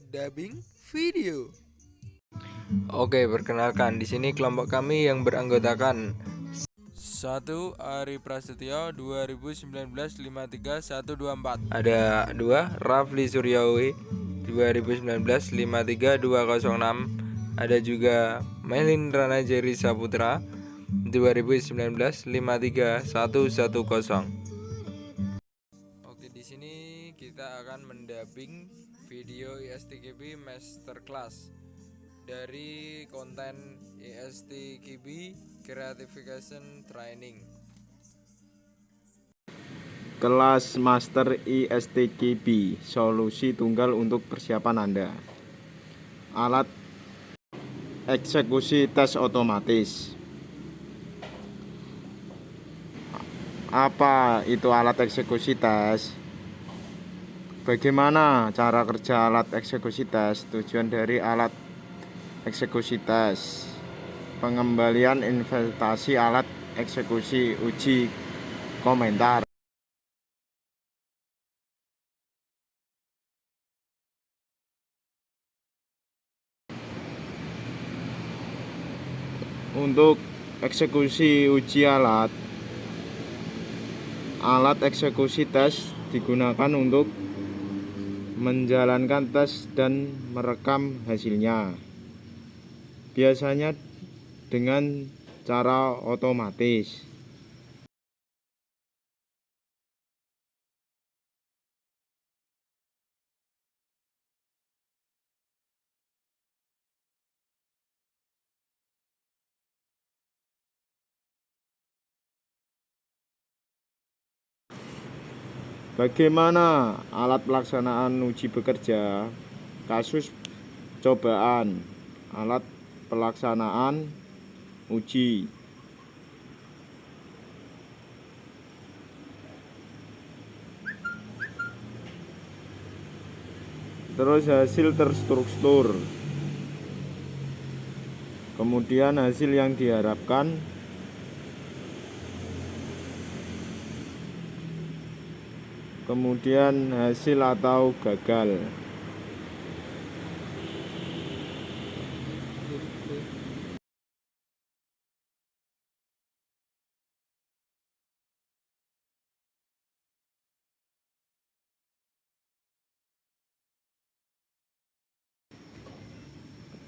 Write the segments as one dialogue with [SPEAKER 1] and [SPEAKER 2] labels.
[SPEAKER 1] dubbing video. Oke, perkenalkan di sini kelompok kami yang beranggotakan 1. Ari Prasetyo 2019-53-124. Ada 2. Rafli Suryawi 2019-53-206. Ada juga Melin Rana Jerry Saputra 2019-53-110. Oke, di sini kita akan mendubbing video ISTQB Masterclass dari konten ISTQB Gratification Training.
[SPEAKER 2] Kelas Master ISTQB, solusi tunggal untuk persiapan Anda. Alat eksekusi tes otomatis. Apa itu alat eksekusi tes? Bagaimana cara kerja alat eksekusi tes? Tujuan dari alat eksekusi tes: pengembalian investasi alat eksekusi uji komentar. Untuk eksekusi uji alat eksekusi tes digunakan untuk menjalankan tes dan merekam hasilnya, biasanya dengan cara otomatis. Bagaimana alat pelaksanaan uji bekerja? Kasus cobaan alat pelaksanaan uji. Terus hasil terstruktur, kemudian hasil yang diharapkan, kemudian hasil atau gagal.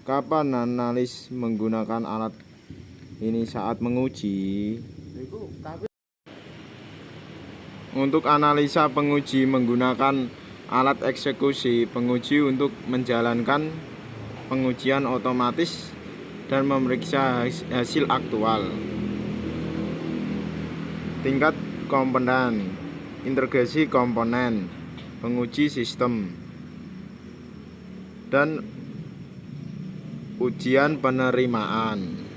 [SPEAKER 2] Kapan analis menggunakan alat ini saat menguji? Untuk analisa penguji menggunakan alat eksekusi penguji untuk menjalankan pengujian otomatis dan memeriksa hasil aktual. Tingkat komponen, integrasi komponen, penguji sistem, dan ujian penerimaan.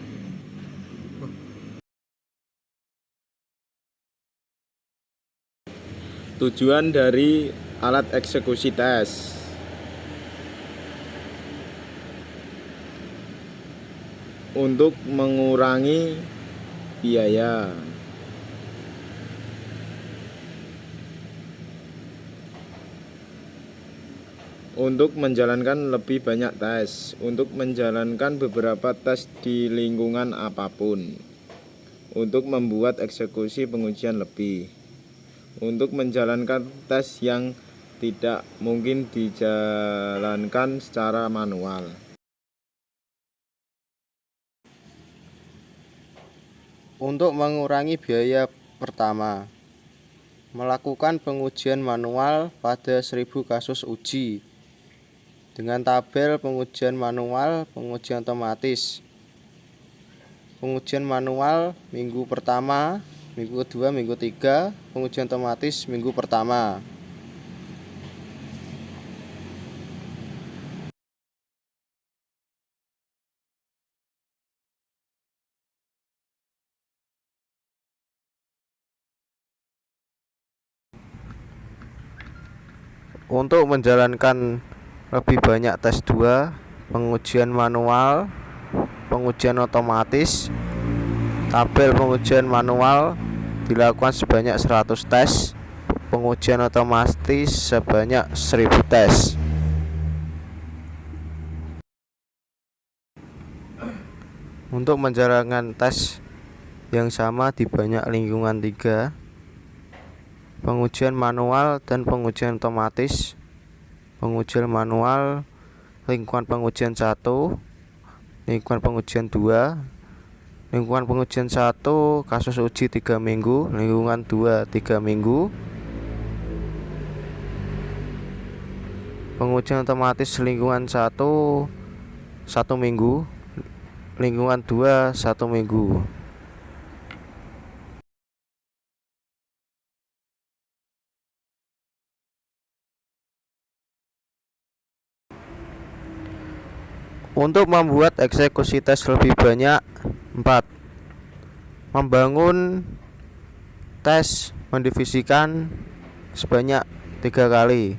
[SPEAKER 2] Tujuan dari alat eksekusi tes: untuk mengurangi biaya, untuk menjalankan lebih banyak tes, untuk menjalankan beberapa tes di lingkungan apapun, untuk membuat eksekusi pengujian lebih, untuk menjalankan tes yang tidak mungkin dijalankan secara manual.
[SPEAKER 3] Untuk mengurangi biaya, pertama, melakukan pengujian manual pada 1000 kasus uji dengan tabel pengujian manual, pengujian otomatis. Pengujian manual minggu pertama, minggu kedua, minggu ketiga, pengujian otomatis minggu pertama. Untuk menjalankan lebih banyak tes 2, pengujian manual, pengujian otomatis. Tabel pengujian manual dilakukan sebanyak 100 tes, pengujian otomatis sebanyak 1000 tes. Untuk menjalankan tes yang sama di banyak lingkungan 3, pengujian manual dan pengujian otomatis. Pengujian manual lingkungan pengujian 1, lingkungan pengujian 2. Lingkungan pengujian 1 kasus uji 3 minggu, lingkungan 2 3 minggu. Pengujian otomatis lingkungan 1 1 minggu, lingkungan 2 1 minggu. Untuk membuat eksekusi tes lebih banyak, 4. Membangun tes mendivisikan sebanyak 3 kali.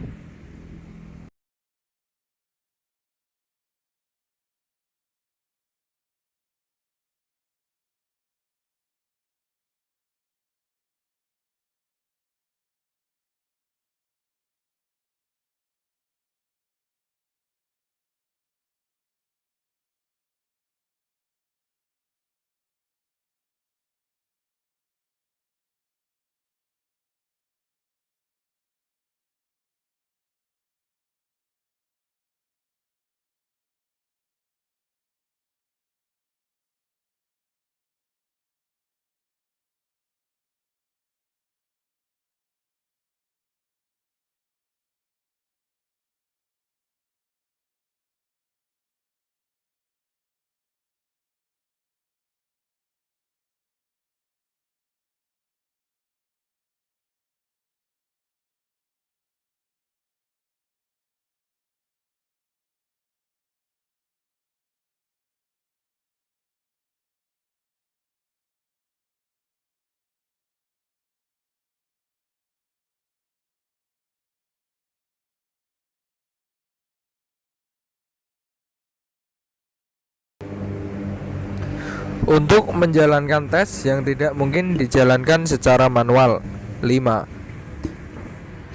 [SPEAKER 3] Untuk menjalankan tes yang tidak mungkin dijalankan secara manual, 5.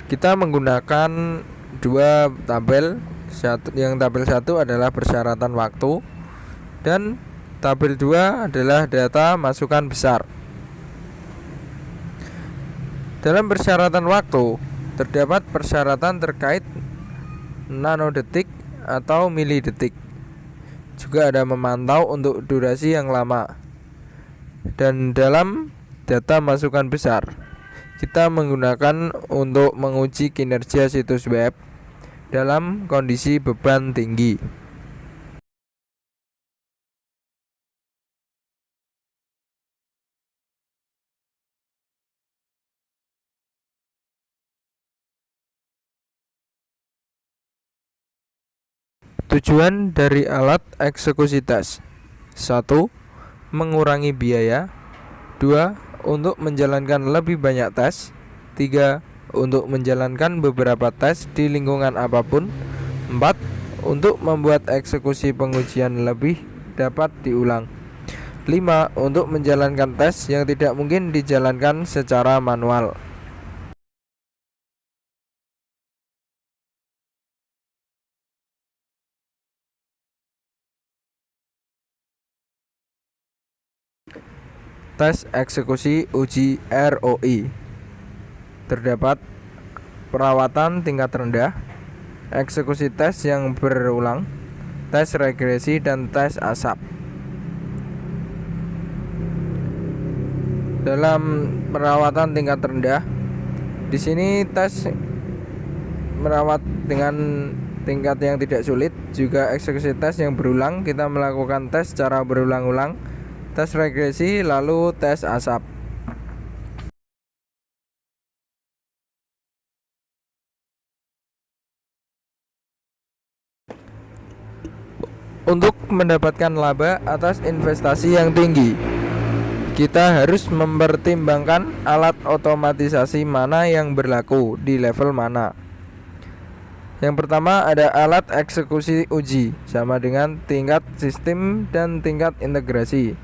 [SPEAKER 3] Kita menggunakan dua tabel. Yang tabel 1 adalah persyaratan waktu dan tabel 2 adalah data masukan besar. Dalam persyaratan waktu terdapat persyaratan terkait nanodetik atau milidetik. Juga ada memantau untuk durasi yang lama. Dan dalam data masukan besar, kita menggunakan untuk menguji kinerja situs web dalam kondisi beban tinggi. Tujuan dari alat eksekusi tes: 1. Mengurangi biaya. 2. Untuk menjalankan lebih banyak tes. 3. Untuk menjalankan beberapa tes di lingkungan apapun. 4. Untuk membuat eksekusi pengujian lebih dapat diulang. 5. Untuk menjalankan tes yang tidak mungkin dijalankan secara manual. Tes eksekusi uji ROI. Terdapat perawatan tingkat rendah, eksekusi tes yang berulang, tes regresi, dan tes asap. Dalam perawatan tingkat rendah, di sini tes merawat dengan tingkat yang tidak sulit. Juga eksekusi tes yang berulang, kita melakukan tes secara berulang-ulang, tes regresi, lalu tes asap. Untuk mendapatkan laba atas investasi yang tinggi, kita harus mempertimbangkan alat otomatisasi mana yang berlaku di level mana. Yang pertama ada alat eksekusi uji, sama dengan tingkat sistem dan tingkat integrasi.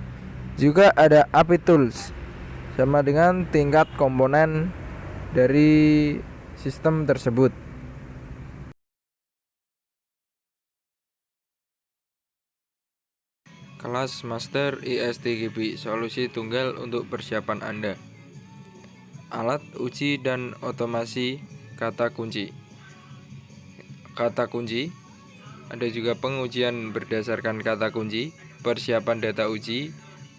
[SPEAKER 3] Juga ada API tools, sama dengan tingkat komponen dari sistem tersebut.
[SPEAKER 1] Kelas Master ISTGB, solusi tunggal untuk persiapan Anda. Alat uji dan otomasi kata kunci. Kata kunci, ada juga pengujian berdasarkan kata kunci, persiapan data uji,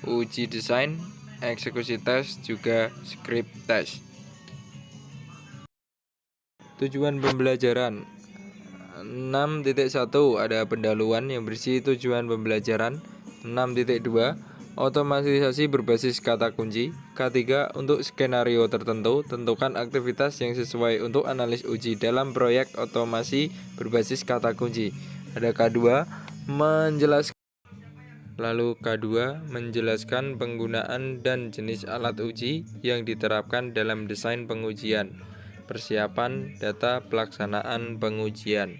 [SPEAKER 1] uji desain, eksekusi tes, juga script tes. Tujuan pembelajaran 6.1 ada pendahuluan yang berisi tujuan pembelajaran. 6.2 otomatisasi berbasis kata kunci. K3 untuk skenario tertentu, tentukan aktivitas yang sesuai untuk analis uji dalam proyek otomasi berbasis kata kunci. Ada K2 menjelaskan. Lalu K2 menjelaskan penggunaan dan jenis alat uji yang diterapkan dalam desain pengujian. Persiapan data pelaksanaan pengujian.